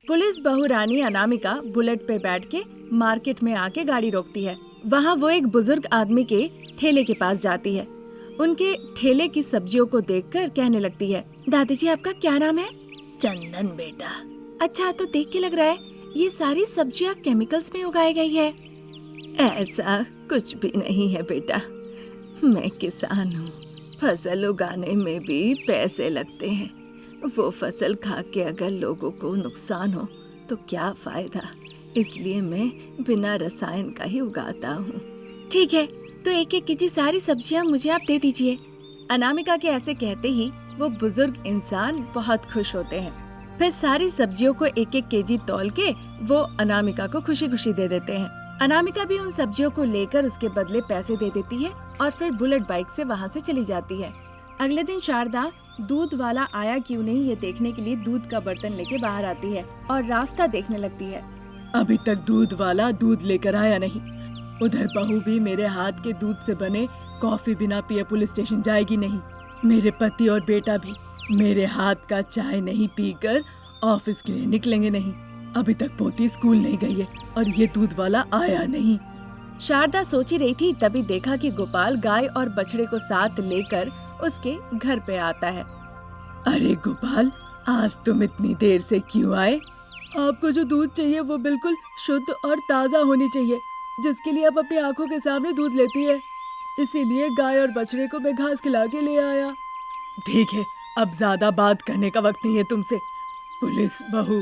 Police बहू रानी Anamika bullet पे बैठ के मार्केट में आके गाड़ी रोकती है। वहाँ वो एक बुजुर्ग आदमी के ठेले के पास जाती है। उनके ठेले की सब्जियों को देखकर कहने लगती है, दादी आपका क्या नाम है? चंदन बेटा। अच्छा, तो देख के लग रहा है ये सारी सब्जियाँ केमिकल्स में उगाई गई है। ऐसा कुछ भी नहीं है बेटा, मैं किसान हूँ। फसल उगाने में भी पैसे लगते हैं। वो फसल खा के अगर लोगों को नुकसान हो तो क्या फायदा, इसलिए मैं बिना रसायन का ही उगाता हूँ। ठीक है, तो एक एक केजी सारी सब्जियाँ मुझे आप दे दीजिए। अनामिका के ऐसे कहते ही वो बुजुर्ग इंसान बहुत खुश होते हैं। फिर सारी सब्जियों को एक एक केजी तौल के वो अनामिका को खुशी खुशी दे देते हैं। अनामिका भी उन सब्जियों को लेकर उसके बदले पैसे दे देती है और फिर बुलेट बाइक से वहाँ से चली जाती है। अगले दिन शारदा दूध वाला आया क्यों नहीं ये देखने के लिए दूध का बर्तन लेके बाहर आती है और रास्ता देखने लगती है। अभी तक दूध वाला दूध लेकर आया नहीं। उधर बहू भी मेरे हाथ के दूध से बने कॉफी बिना पिए पुलिस स्टेशन जाएगी नहीं। मेरे पति और बेटा भी मेरे हाथ का चाय नहीं पीकर ऑफिस के लिए निकलेंगे नहीं। अभी तक पोती स्कूल नहीं गई है और ये दूध वाला आया नहीं। शारदा सोची रही थी, तभी देखा कि गोपाल गाय और बछड़े को साथ लेकर उसके घर पे आता है। अरे गोपाल, आज तुम इतनी देर से क्यों आए? आपको जो दूध चाहिए वो बिल्कुल शुद्ध और ताज़ा होनी चाहिए, जिसके लिए आप अपनी आंखों के सामने दूध लेती है। इसीलिए गाय और बछड़े को मैं घास खिला के ले आया। ठीक है, अब ज्यादा बात करने का वक्त नहीं है तुमसे। पुलिस बहू,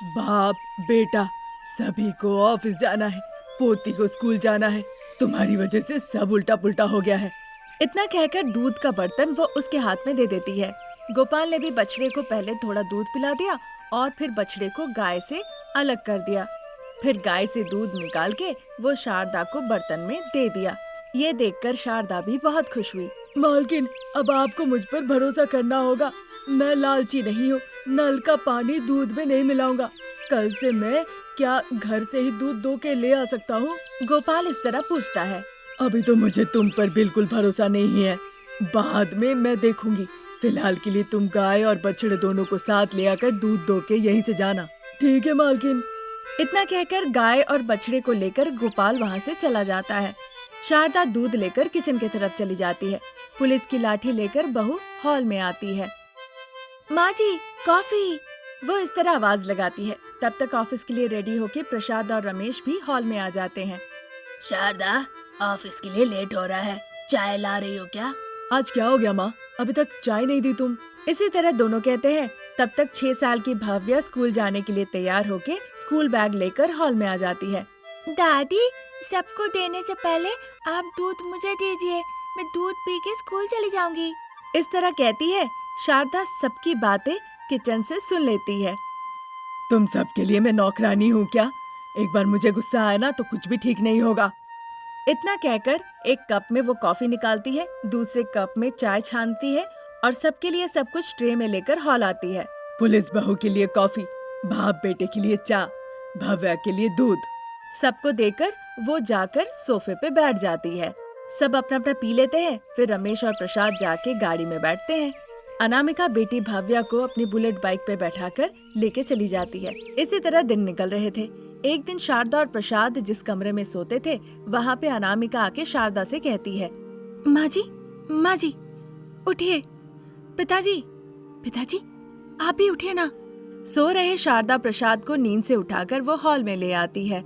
बाप, बेटा सभी को ऑफिस जाना है, पोती को स्कूल जाना है। तुम्हारी वजह से सब उल्टा पुल्टा हो गया है। इतना कहकर दूध का बर्तन वो उसके हाथ में दे देती है। गोपाल ने भी बछड़े को पहले थोड़ा दूध पिला दिया और फिर बछड़े को गाय से अलग कर दिया। फिर गाय से दूध निकाल के वो शारदा को बर्तन में दे दिया। ये देखकर शारदा भी बहुत खुश हुई। मालकिन, अब आपको मुझ पर भरोसा करना होगा। मैं लालची नहीं हूँ। नल का पानी दूध में नहीं मिलाऊंगा। कल से मैं क्या घर से ही दूध दो के ले आ सकता हूँ? गोपाल इस तरह पूछता है। अभी तो मुझे तुम पर बिल्कुल भरोसा नहीं है, बाद में मैं देखूंगी। फिलहाल के लिए तुम गाय और बछड़े दोनों को साथ ले आकर दूध दो के यहीं से जाना। ठीक है मालकिन। इतना कहकर गाय और बछड़े को लेकर गोपाल वहाँ से चला जाता है। शारदा दूध लेकर किचन की तरफ चली जाती है। पुलिस की लाठी लेकर बहू हॉल में आती है। माँ जी, कॉफी। वो इस तरह आवाज लगाती है। तब तक ऑफिस के लिए रेडी होके प्रसाद और रमेश भी हॉल में आ जाते हैं। शारदा, ऑफिस के लिए लेट हो रहा है, चाय ला रही हो क्या? आज क्या हो गया माँ, अभी तक चाय नहीं दी तुम? इसी तरह दोनों कहते हैं। तब तक 6 साल की भव्या स्कूल जाने के लिए तैयार होके स्कूल बैग लेकर हॉल में आ जाती है। दादी, सबको देने से पहले आप दूध मुझे दीजिए, मैं दूध पी के स्कूल चली जाऊंगी। इस तरह कहती है। शारदा सबकी बातें किचन से सुन लेती है। तुम सबके लिए मैं नौकरानी हूँ क्या? एक बार मुझे गुस्सा आया ना तो कुछ भी ठीक नहीं होगा। इतना कहकर एक कप में वो कॉफी निकालती है, दूसरे कप में चाय छानती है और सबके लिए सब कुछ ट्रे में लेकर हॉल आती है। पुलिस बहू के लिए कॉफी, बाप बेटे के लिए चाय, भव्या के लिए दूध। सबको देकर वो जाकर सोफे पे बैठ जाती है। सब अपना अपना पी लेते हैं। फिर रमेश और प्रसाद जाके गाड़ी में बैठते हैं। अनामिका बेटी भव्या को अपनी बुलेट बाइक पे बैठाकर लेके चली जाती है। इसी तरह दिन निकल रहे थे। एक दिन शारदा और प्रसाद जिस कमरे में सोते थे, वहाँ पे अनामिका आके शारदा से कहती है, माँ जी, उठिए। पिताजी, आप भी उठिए ना। सो रहे शारदा प्रसाद को नींद से उठाकर वो हॉल में ले आती है।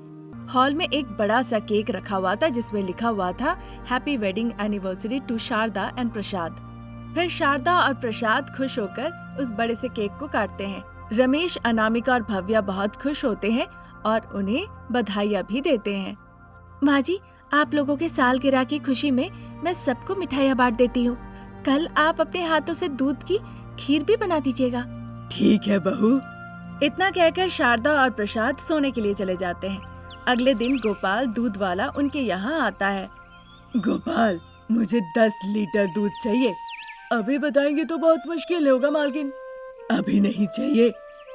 हॉल में एक बड़ा सा केक रखा हुआ था जिसमें लिखा हुआ था, happy wedding anniversary to Sharda and Prasad. फिर शारदा और प्रसाद खुश होकर उस बड़े से केक को काटते हैं। रमेश, अनामिका और भव्या बहुत खुश होते हैं और उन्हें बधाइयाँ भी देते हैं। माँ जी, आप लोगों के सालगिरह की खुशी में मैं सबको मिठाइयाँ बांट देती हूँ। कल आप अपने हाथों से दूध की खीर भी बना दीजिएगा। ठीक है बहू। इतना कहकर शारदा और प्रसाद सोने के लिए चले जाते हैं। अगले दिन गोपाल दूध वाला उनके यहाँ आता है। गोपाल, मुझे 10 लीटर दूध चाहिए। अभी बताएंगे तो बहुत मुश्किल होगा मालकिन। अभी नहीं चाहिए,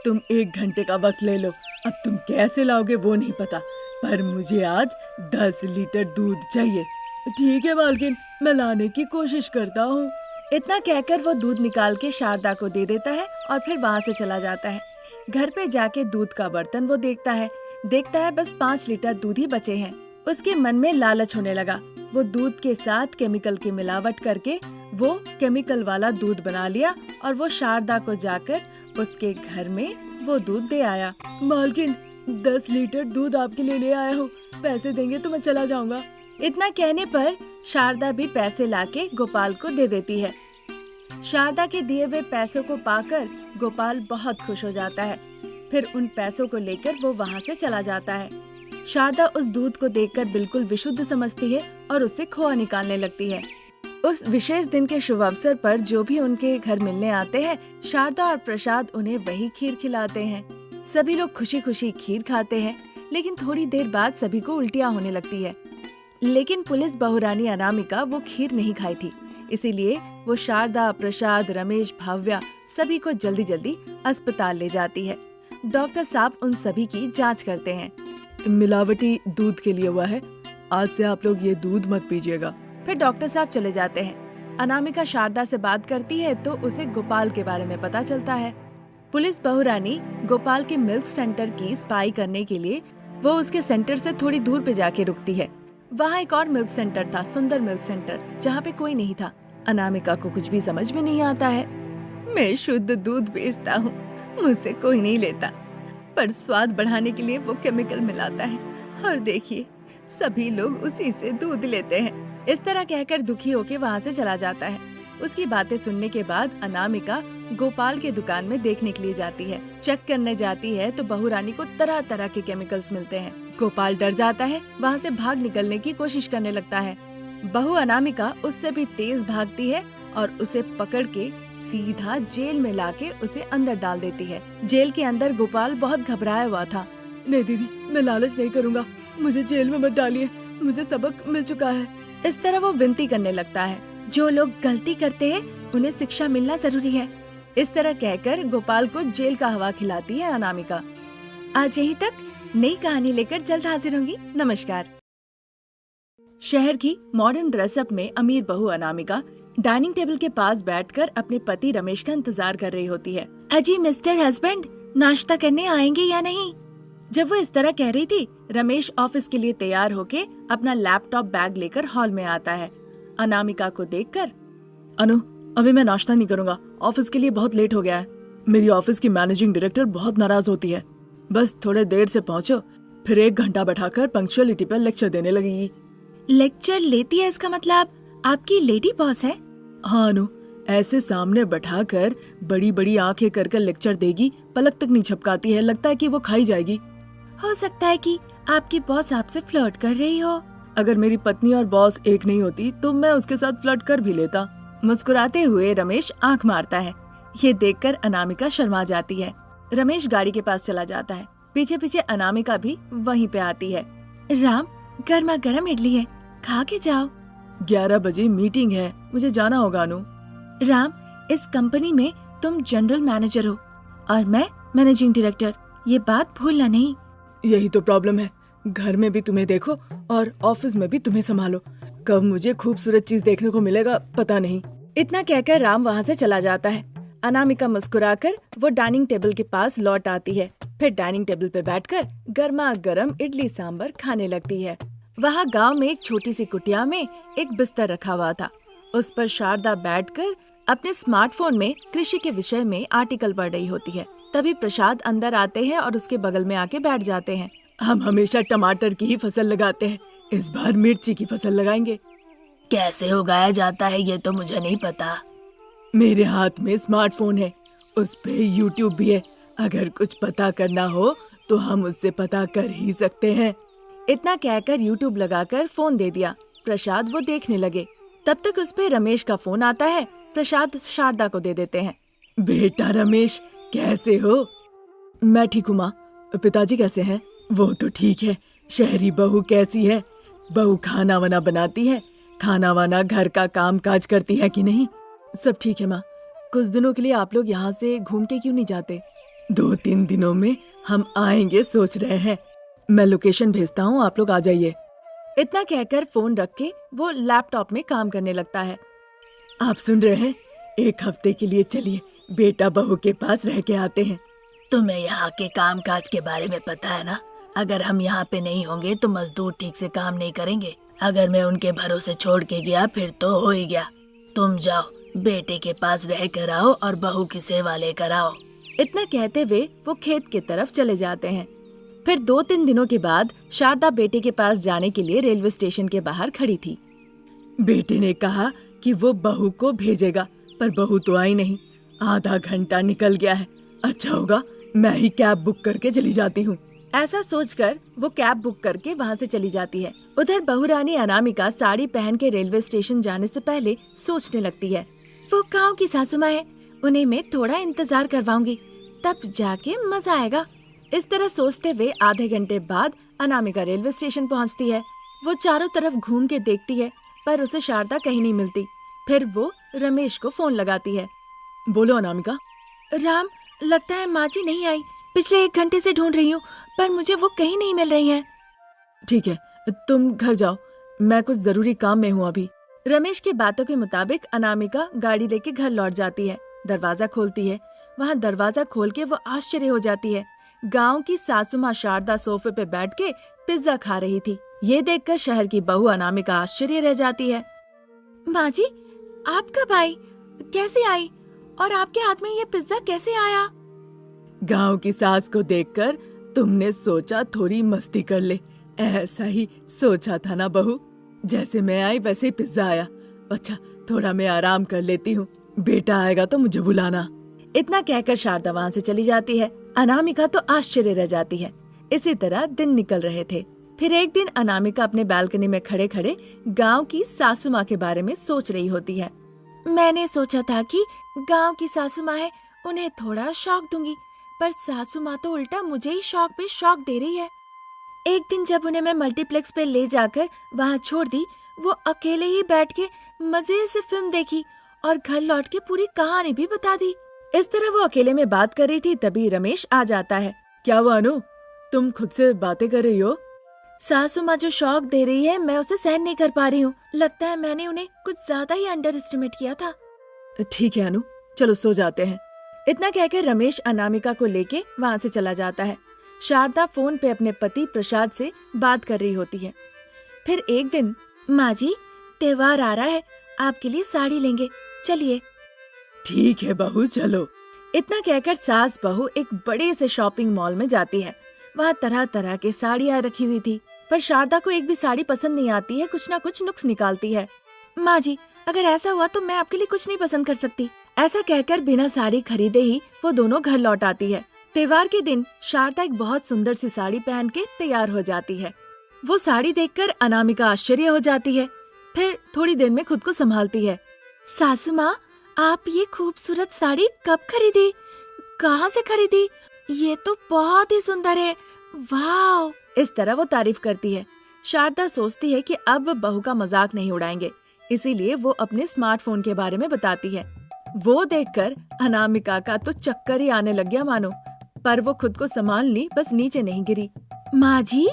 तुम 1 घंटे का वक्त ले लो। अब तुम कैसे लाओगे वो नहीं पता, पर मुझे आज 10 लीटर दूध चाहिए। ठीक है मालकिन, मैं लाने की कोशिश करता हूँ। इतना कहकर वो दूध निकाल के शारदा को दे देता है और फिर वहाँ से चला जाता है। घर पे जाके दूध का बर्तन वो देखता है बस 5 लीटर दूध ही बचे हैं। उसके मन में लालच होने लगा। वो दूध के साथ केमिकल की मिलावट करके वो केमिकल वाला दूध बना लिया और वो शारदा को जाकर उसके घर में वो दूध दे आया। मालकिन 10 लीटर दूध आपके लिए ले आया हूँ, पैसे देंगे तो मैं चला जाऊंगा। इतना कहने पर शारदा भी पैसे लाके गोपाल को दे देती है। शारदा के दिए हुए पैसों को पाकर गोपाल बहुत खुश हो जाता है। फिर उन पैसों को लेकर वो वहाँ से चला जाता है। शारदा उस दूध को देखकर बिल्कुल विशुद्ध समझती है और उससे खोआ निकालने लगती है। उस विशेष दिन के शुभ अवसर पर जो भी उनके घर मिलने आते हैं, शारदा और प्रसाद उन्हें वही खीर खिलाते हैं। सभी लोग खुशी खुशी खीर खाते हैं, लेकिन थोड़ी देर बाद सभी को उल्टियाँ होने लगती है। लेकिन पुलिस बहुरानी अनामिका वो खीर नहीं खाई थी, इसीलिए वो शारदा, प्रसाद, रमेश, भाव्या सभी को जल्दी जल्दी अस्पताल ले जाती है। डॉक्टर साहब उन सभी की जांच करते हैं। मिलावटी दूध के लिए हुआ है, आज से आप लोग ये दूध मत पीजिएगा। फिर डॉक्टर साहब चले जाते हैं। अनामिका शारदा से बात करती है तो उसे गोपाल के बारे में पता चलता है। पुलिस बहुरानी गोपाल के मिल्क सेंटर की स्पाई करने के लिए वो उसके सेंटर से थोड़ी दूर पे जाके रुकती है। वहाँ एक और मिल्क सेंटर था, सुंदर मिल्क सेंटर, जहाँ पे कोई नहीं था। अनामिका को कुछ भी समझ में नहीं आता है। मैं शुद्ध दूध बेचता हूँ, मुझसे कोई नहीं लेता, पर स्वाद बढ़ाने के लिए वो केमिकल मिलाता है और देखिए सभी लोग उसी से दूध लेते हैं। इस तरह कहकर दुखी होके वहाँ से चला जाता है। उसकी बातें सुनने के बाद अनामिका गोपाल के दुकान में देखने के लिए जाती है। चेक करने जाती है तो बहुरानी को तरह तरह के केमिकल्स मिलते हैं। गोपाल डर जाता है, वहाँ से भाग निकलने की कोशिश करने लगता है। बहू अनामिका उससे भी तेज भागती है और उसे पकड़ के सीधा जेल में लाके उसे अंदर डाल देती है। जेल के अंदर गोपाल बहुत घबराया हुआ था। नहीं दीदी, मैं लालच नहीं करूँगा, मुझे जेल में मत डालिए, मुझे सबक मिल चुका है। इस तरह वो विनती करने लगता है। जो लोग गलती करते हैं उन्हें शिक्षा मिलना जरूरी है। इस तरह कहकर गोपाल को जेल का हवा खिलाती है अनामिका। आज यहीं तक, नई कहानी लेकर जल्द हाजिर होंगी। नमस्कार। शहर की मॉडर्न ड्रेसअप में अमीर बहू अनामिका डाइनिंग टेबल के पास बैठकर अपने पति रमेश का इंतजार कर रही होती है। अजी मिस्टर हस्बैंड, नाश्ता करने आएंगे या नहीं? जब वो इस तरह कह रही थी, रमेश ऑफिस के लिए तैयार होके अपना लैपटॉप बैग लेकर हॉल में आता है। अनामिका को देखकर, अनु, अभी मैं नाश्ता नहीं करूँगा, ऑफिस के लिए बहुत लेट हो गया है। मेरी ऑफिस की मैनेजिंग डायरेक्टर बहुत नाराज होती है। बस थोड़े देर से पहुँचो, फिर 1 घंटा बैठाकर पंक्चुअलिटी पर लेक्चर देने लगेगी। लेक्चर लेती है, इसका मतलब आपकी लेडी बॉस है? हाँ अनु, ऐसे सामने बैठाकर बड़ी बड़ी आंखें कर लेक्चर देगी, पलक तक नहीं झपकाती है, लगता है कि वो खाई जाएगी। हो सकता है कि आपकी बॉस आपसे फ्लर्ट कर रही हो। अगर मेरी पत्नी और बॉस एक नहीं होती तो मैं उसके साथ फ्लर्ट कर भी लेता। मुस्कुराते हुए रमेश आंख मारता है। ये देखकर अनामिका शर्मा जाती है। रमेश गाड़ी के पास चला जाता है। पीछे पीछे अनामिका भी वहीं पे आती है। राम, गर्मा गर्म इडली है, खा के जाओ। 11 बजे मीटिंग है, मुझे जाना होगा अनु। राम, इस कंपनी में तुम जनरल मैनेजर हो और मैं मैनेजिंग डायरेक्टर, ये बात भूलना नहीं। यही तो प्रॉब्लम है, घर में भी तुम्हें देखो और ऑफिस में भी तुम्हें संभालो। कब मुझे खूबसूरत चीज देखने को मिलेगा पता नहीं। इतना कहकर राम वहाँ से चला जाता है। अनामिका मुस्कुराकर वो डाइनिंग टेबल के पास लौट आती है। फिर डाइनिंग टेबल पे बैठकर गर्मा गर्म इडली सांभर खाने लगती है। वहाँ गांव में एक छोटी सी कुटिया में एक बिस्तर रखा हुआ था। उस पर शारदा बैठकर अपने स्मार्टफोन में कृषि के विषय में आर्टिकल पढ़ रही होती है। तभी प्रसाद अंदर आते हैं और उसके बगल में आके बैठ जाते हैं। हम हमेशा टमाटर की ही फसल लगाते हैं, इस बार मिर्ची की फसल लगाएंगे। कैसे उगाया जाता है ये तो मुझे नहीं पता। मेरे हाथ में स्मार्टफोन है, उस पे यूट्यूब भी है, अगर कुछ पता करना हो तो हम उससे पता कर ही सकते हैं। इतना कहकर यूट्यूब लगाकर फोन दे दिया। प्रसाद वो देखने लगे। तब तक उस पे रमेश का फोन आता है। प्रसाद शारदा को दे देते हैं। बेटा रमेश, कैसे हो? मैं ठीक हूँ माँ, पिताजी कैसे हैं? वो तो ठीक है। शहरी बहू कैसी है? बहू खाना वाना बनाती है? खाना वाना घर का काम काज करती है कि नहीं? सब ठीक है माँ। कुछ दिनों के लिए आप लोग यहाँ से घूम के क्यों नहीं जाते? 2-3 दिनों में हम आएंगे सोच रहे हैं। मैं लोकेशन भेजता हूँ, आप लोग आ जाइए। इतना कहकर फोन रख के वो लैपटॉप में काम करने लगता है। आप सुन रहे हैं? 1 हफ्ते के लिए चलिए बेटा बहू के पास रह के आते हैं। तुम्हें यहाँ के काम काज के बारे में पता है ना? अगर हम यहाँ पे नहीं होंगे तो मजदूर ठीक से काम नहीं करेंगे। अगर मैं उनके भरोसे छोड़ के गया फिर तो हो ही गया। तुम जाओ, बेटे के पास रह कर आओ और बहू की सेवा लेकर आओ। इतना कहते हुए वो खेत की तरफ चले जाते हैं। फिर 2-3 दिनों के बाद शारदा बेटे के पास जाने के लिए रेलवे स्टेशन के बाहर खड़ी थी। बेटे ने कहा कि वो बहू को भेजेगा, पर बहू तो आई नहीं। आधा घंटा निकल गया है। अच्छा होगा मैं ही कैब बुक करके चली जाती हूँ। ऐसा सोचकर वो कैब बुक करके वहाँ से चली जाती है। उधर बहुरानी अनामिका साड़ी पहन के रेलवे स्टेशन जाने से पहले सोचने लगती है, वो गाँव की सासू माँ है, उन्हें मैं थोड़ा इंतजार करवाऊंगी, तब जाके मजा आएगा। इस तरह सोचते हुए आधे घंटे बाद अनामिका रेलवे स्टेशन पहुँचती है। वो चारों तरफ घूम के देखती है पर उसे शारदा कहीं नहीं मिलती। फिर वो रमेश को फोन लगाती है। बोलो अनामिका। राम, लगता है माँ जी नहीं आई। पिछले 1 घंटे से ढूंढ रही हूँ पर मुझे वो कहीं नहीं मिल रही हैं। ठीक है, तुम घर जाओ, मैं कुछ जरूरी काम में हूँ अभी। रमेश की बातों के मुताबिक अनामिका गाड़ी लेके घर लौट जाती है। दरवाजा खोलती है। वहाँ दरवाजा खोल के वो आश्चर्य हो जाती है। गांव की सासू माँ शारदा सोफे पे बैठ के पिज्जा खा रही थी। ये देखकर शहर की बहू अनामिका आश्चर्य रह जाती है। माँ जी, आप कब आई? कैसे आई? और आपके हाथ में ये पिज्जा कैसे आया? गांव की सास को देखकर तुमने सोचा थोड़ी मस्ती कर ले। ऐसा ही सोचा था ना बहू? जैसे मैं आई वैसे ही पिज्जा आया। अच्छा, थोड़ा मैं आराम कर लेती हूँ, बेटा आएगा तो मुझे बुलाना। इतना कहकर शारदा वहाँ से चली जाती है। अनामिका तो आश्चर्य रह जाती है। इसी तरह दिन निकल रहे थे। फिर एक दिन अनामिका अपने बालकनी में खड़े खड़े गांव की सासू माँ के बारे में सोच रही होती है। मैंने सोचा था कि गांव की सासू माँ है, उन्हें थोड़ा शौक दूंगी, पर सासू माँ तो उल्टा मुझे ही शौक पे शौक दे रही है। एक दिन जब उन्हें मैं मल्टीप्लेक्स पे ले जाकर वहाँ छोड़ दी, वो अकेले ही बैठ के मजे से फिल्म देखी और घर लौट के पूरी कहानी भी बता दी। इस तरह वो अकेले में बात कर रही थी, तभी रमेश आ जाता है। क्या हुआ अनु, तुम खुद से बातें कर रही हो? सासू माँ जो शौक दे रही है मैं उसे सहन नहीं कर पा रही हूँ। लगता है मैंने उन्हें कुछ ज्यादा ही अंडर एस्टिमेट किया था। ठीक है अनु, चलो सो जाते हैं। इतना कहकर रमेश अनामिका को लेके वहाँ से चला जाता है। शारदा फोन पे अपने पति प्रसाद से बात कर रही होती है। फिर एक दिन, माँ जी, त्योहार आ रहा है, आपके लिए साड़ी लेंगे, चलिए। ठीक है बहू, चलो। इतना कहकर सास बहू एक बड़े से शॉपिंग मॉल में जाती है। वहाँ तरह तरह के साड़ियाँ रखी हुई थी, पर शारदा को एक भी साड़ी पसंद नहीं आती है। कुछ ना कुछ नुक्स निकालती है। माँ जी, अगर ऐसा हुआ तो मैं आपके लिए कुछ नहीं पसंद कर सकती। ऐसा कहकर बिना साड़ी खरीदे ही वो दोनों घर लौट आती है। त्योहार के दिन शारदा एक बहुत सुंदर सी साड़ी पहन के तैयार हो जाती है। वो साड़ी देखकर अनामिका आश्चर्य हो जाती है। फिर थोड़ी देर में खुद को संभालती है। सासू माँ, आप ये खूबसूरत साड़ी कब खरीदी? कहाँ से खरीदी? ये तो बहुत ही सुंदर है, वाह! इस तरह वो तारीफ करती है। शारदा सोचती है कि अब बहू का मजाक नहीं उड़ाएंगे, इसीलिए वो अपने स्मार्टफोन के बारे में बताती है। वो देखकर अनामिका का तो चक्कर ही आने लग गया मानो, पर वो खुद को संभाल ली, बस नीचे नहीं गिरी। माँ जी,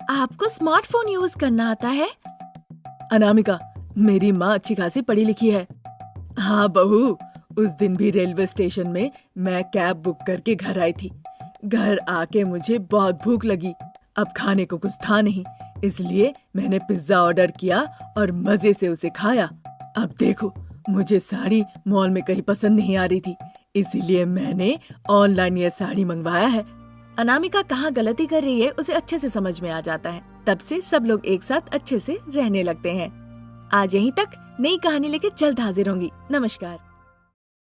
आपको स्मार्टफोन यूज करना आता है? अनामिका, मेरी माँ अच्छी खासी पढ़ी लिखी है। हाँ बहू, उस दिन भी रेलवे स्टेशन में मैं कैब बुक करके घर आई थी। घर आके मुझे बहुत भूख लगी। अब खाने को कुछ था नहीं, इसलिए मैंने पिज्जा ऑर्डर किया और मजे से उसे खाया। अब देखो, मुझे साड़ी मॉल में कहीं पसंद नहीं आ रही थी, इसीलिए मैंने ऑनलाइन ये साड़ी मंगवाया है। अनामिका कहाँ गलती कर रही है उसे अच्छे से समझ में आ जाता है। तब से सब लोग एक साथ अच्छे से रहने लगते हैं। आज यहीं तक। नई कहानी लेके जल्द हाजिर होंगी। नमस्कार।